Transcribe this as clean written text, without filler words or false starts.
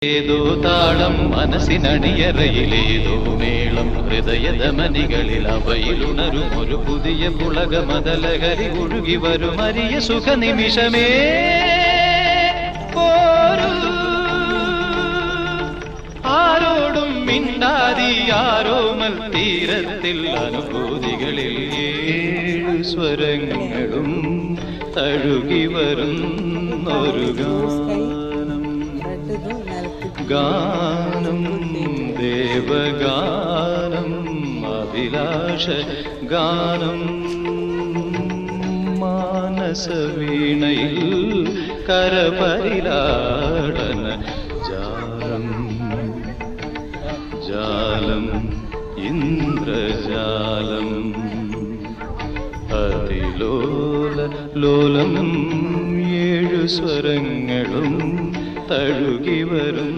ഏതോ താളം മനസ്സിനണിയറയിലേതോ മേളം ഹൃദയധമനികളിൽ അവയിലുണരും ഒരു പുതിയ പുളകമതലഹരി ഒഴുകി വരും അരിയ സുഖനിമിഷമേ ആരോടും മിണ്ടാതി ആരോമൽ തീരത്തിൽ അനുഭൂതികളിൽ ഏഴു സ്വരങ്ങളും തഴുകി വരുന്നൊരു ഗാനം ദേവഗാനം അഭിലാഷ ഗാനം മാനസവീണയിൽ കരപരിലാടന ജാലം ജാലം ഇന്ദ്രജാലം അതിലോല ലോലം ഏഴു സ്വരങ്ങളും തഴുകി വരും